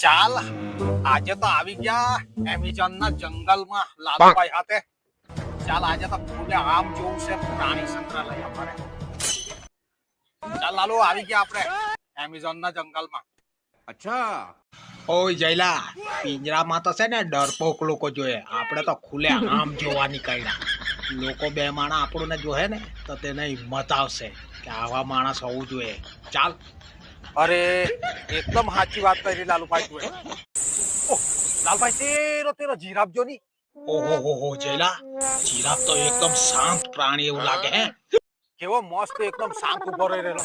ચાલ આજે તો આવી ગયા એમેઝોન ના જંગલમાં લાલુભાઈ હાથે. ચાલ આજે તો ખુલે આમ જોવું છે પ્રાણી સંગ્રહાલય અમારે. ચાલ લાલુ આવી ગયા આપણે એમેઝોન ના જંગલમાં. અચ્છા ઓય જયલા, પિંજરામાં તો છે ને ડરપોક લોકો જોઈએ, આપણે તો ખુલે આમ જોવા નીકળ્યા. લોકો બે માણસ આપણને જોહે ને તો તેને હિંમત આવશે કે આવા માણસ હોવું જોઈએ. ચાલ. અરે એકદમ સાચી વાત કરી લાલુભાઈ તું. લાલભાઈ તેરો જીરાફ જો ની. ઓહો હો હો જયલા, જીરાફ તો એકદમ શાંત પ્રાણી એવું લાગે હે. કેવો મસ્ત એકદમ શાંત ઉભો રહી રહેલો.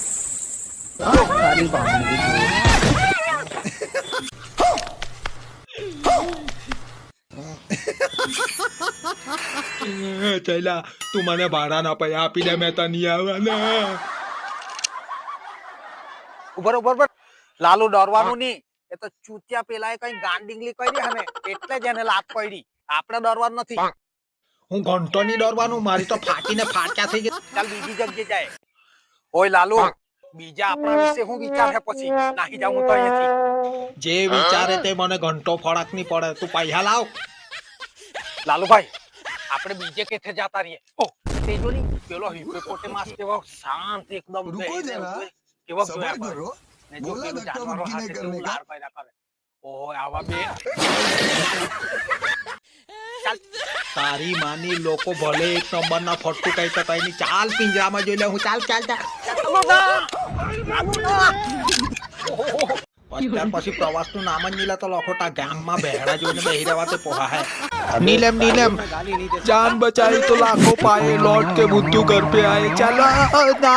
જયલા, તું મને ભાડાના પૈસા આપી દે, મેં તો નહીં આવવાના. ઉભર લાલુ ડરવાનું નહીં. એ તો ચૂતિયા પેલા કઈ ગાંડીંગલી કરી હે ને એટલે જ એને લાત પડી. આપણે ડરવાનું નથી. હું ઘંટો નહીં ડરવાનું, મારી તો ફાટીને ફાટ્યા થઈ ગઈ. ચાલ બીજી જગ્યાએ જાય. ઓય લાલુ, બીજા આપણા વિશે હું વિચાર હે પછી નાહી જાઉં તો અહીંયાથી. જે વિચારે તે મને ઘંટો ફરક નહીં પડે, તું પૈસા લાવ. લાલુભાઈ આપણે બીજે કેથે જતા રહીએ. ઓ તે જો ની પેલો હિપ્પોપોટેમસ કેવો શાંત એકદમ કેવો જોયા કરો ને જો પેલું જાનવરો હાથે કેવું લાર પાયરા કરે. ઓય આવા બે ચાલ. તારી માની લોકો ભલે એક નંબર ના ફટકુ કઈ કઈ ની. ચાલ પિંજરામાં જોઈ લે હું. ચાલ ચાલ ચાલ. અત્યાર પછી પ્રવાસ નું નામ જ નીલા તો લખોટા ગામમાં બહેડા જોઈને બેહી રહેવા તે પોહા હે. नीलम नीलम जान बचाई तो लाखों पाए, लौट के बुद्धू घर पे आए. चलो ना